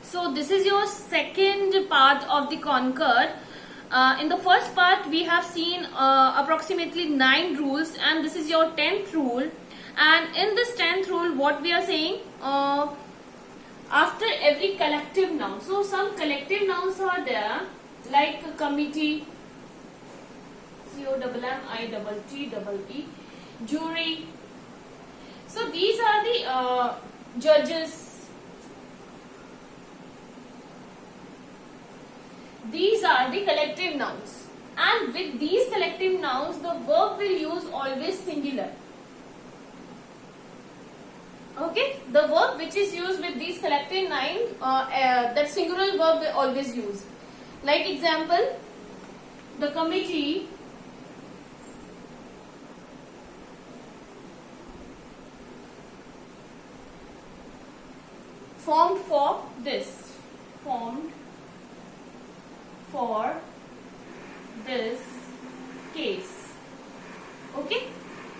So this is your second part of the Concord. In the first part, we have seen approximately 9 rules, and this is your 10th rule. And in this 10th rule, what we are saying, after every collective noun. So some collective nouns are there, like committee, COMMITTEE, jury. So these are the judges. These are the collective nouns, and with these collective nouns the verb will use always singular. Okay, the verb which is used with these collective nouns, that singular verb will always use. Like example, the committee formed for this, formed for this case. Okay,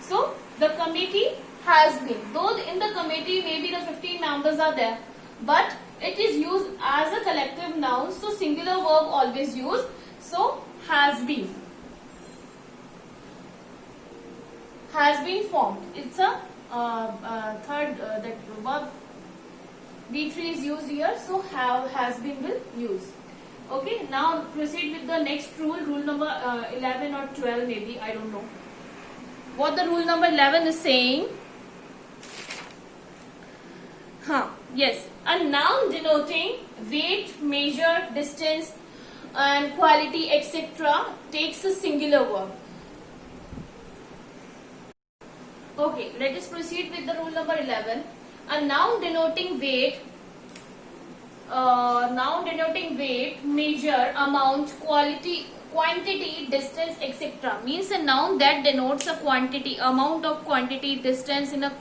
so the committee has been, though in the committee maybe the 15 members are there, but it is used as a collective noun, so singular verb always used. So has been formed. It's a third that verb V3 is used here, so has been will use. Okay, now proceed with the next rule, rule number 11 or 12 maybe, I don't know. What the rule number 11 is saying, yes, a noun denoting weight, measure, distance and quality etc. takes a singular verb. Okay, let us proceed with the rule number 11. A noun denoting weight, measure, amount, quantity, distance, etc. means a noun that denotes a quantity, amount of quantity, distance in a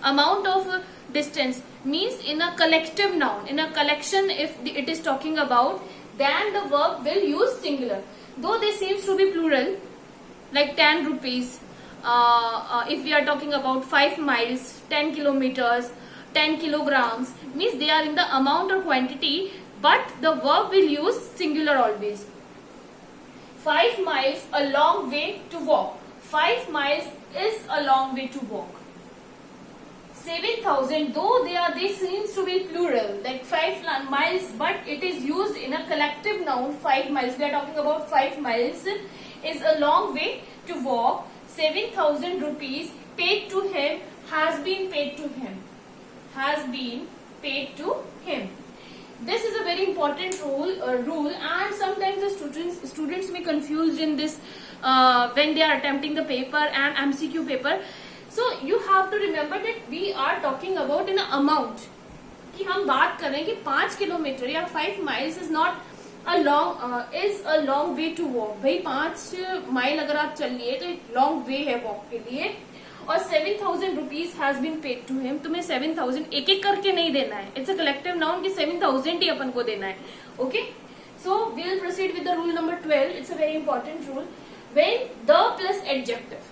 amount of distance, means in a collective noun, in a collection if it is talking about, then the verb will use singular. Though they seems to be plural, like 10 rupees, if we are talking about 5 miles, 10 kilometers, 10 kilograms, means they are in the amount or quantity, but the verb will use singular always. 5 miles, a long way to walk. 5 miles is a long way to walk. 7,000, though they seems to be plural, like 5 miles, but it is used in a collective noun. 5 miles, we are talking about 5 miles is a long way to walk. 7,000 rupees paid to him, has been paid to him. Has been paid to him. This is a very important rule, and sometimes the students may confused in this when they are attempting the paper and MCQ paper. So you have to remember that we are talking about in an amount. कि हम बात कर रहे हैं कि 5 kilometre या 5 miles is not a long way to walk. भाई 5 mile अगर आप चल लिए तो long way है walk के लिए. और 7,000 rupees has been paid to him. तुम्हें 7,000 एक एक करके नहीं देना है. It's a collective noun कि 7,000 ही अपन को देना है. Okay? So we will proceed with the rule number 12. It's a very important rule. When the plus adjective.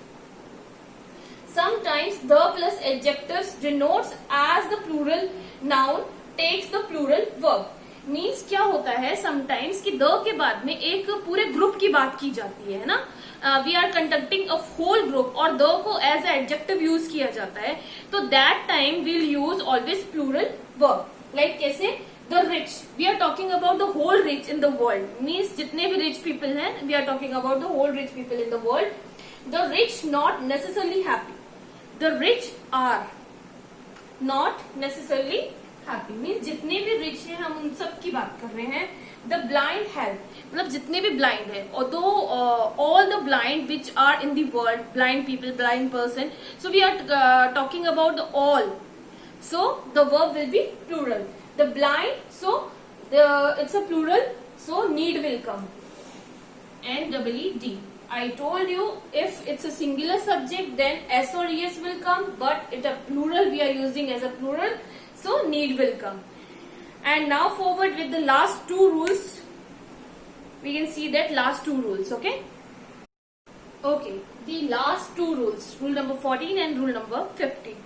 Sometimes the plus adjectives denotes as the plural noun takes the plural verb. Means क्या होता है sometimes कि the के बाद में एक पूरे group की बात की जाती है ना, we are conducting a whole group और द को एज ए एडजेक्टिव यूज किया जाता है, तो that time will use always plural verb. Like कैसे, the rich, we are talking about the whole rich in the world, means जितने भी rich people हैं, we are talking about the whole rich people in the world. The rich not necessarily happy, the rich are not necessarily happy, means जितने भी rich हैं हम उन सब की बात कर रहे हैं. द ब्लाइंड हेल्प, मतलब जितने भी ब्लाइंड है, और दो all the blind which are in the world, blind people, blind person, so we are talking about the all, so the verb will be plural. The blind, so it's a plural, so need will come. NEED. I told you if it's a singular subject then S or ES will come, but it a plural we are using as a plural, so need will come. And now forward with the last 2 rules. We can see that last 2 rules, okay? Okay, the last 2 rules, rule number 14 and rule number 15.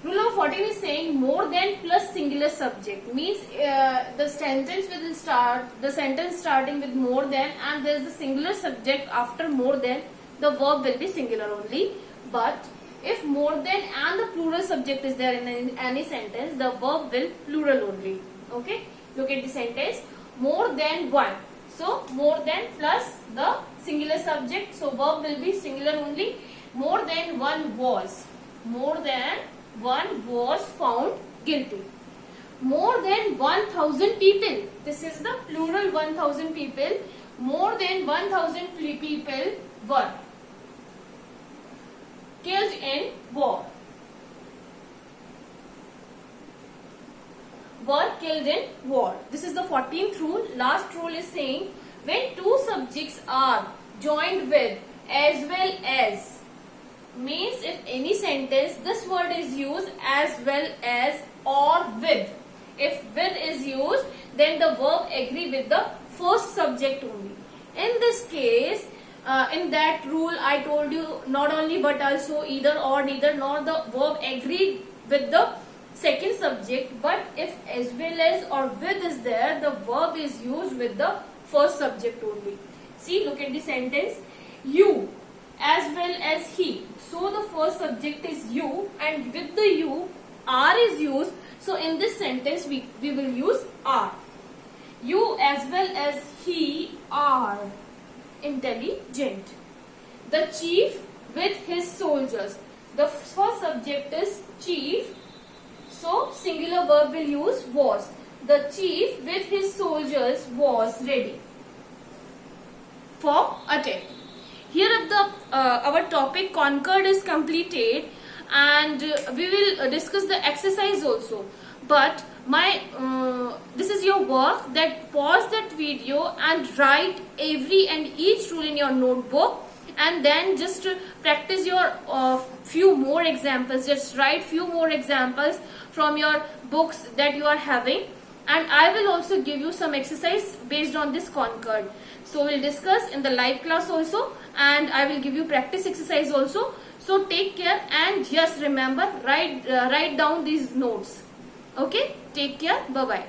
Rule number 14 is saying more than plus singular subject means the sentence will start, the sentence starting with more than and there is the singular subject after more than, the verb will be singular only. But if more than and the plural subject is there in any sentence, the verb will plural only. Okay, look at the sentence, more than one. So more than plus the singular subject, so verb will be singular only. More than one was, more than one was found guilty. More than 1,000 people, this is the plural 1,000 people. More than 1,000 people were killed in war. Were killed in war. This is the 14th rule. Last rule is saying when two subjects are joined with as well as, means if any sentence this word is used as well as or with. If with is used, then the verb agree with the first subject only. In this case, in that rule I told you not only but also either or neither nor the verb agree with the second subject, but if as well as or with is there, the verb is used with the first subject only. See, look at the sentence, you as well as he. So the first subject is you and with the you are is used. So in this sentence we will use are. You as well as he are intelligent. The chief with his soldiers. The first subject is chief. So singular verb will use was. The chief with his soldiers was ready for attack. Here our topic conquered is completed, and we will discuss the exercise also. But this is your work, that pause that video and write every and each rule in your notebook, and then just practice your few more examples. Just write few more examples from your books that you are having, and I will also give you some exercise based on this conquered. So we'll discuss in the live class also, and I will give you practice exercise also. So take care, and just remember, write down these notes. Okay, take care, bye bye.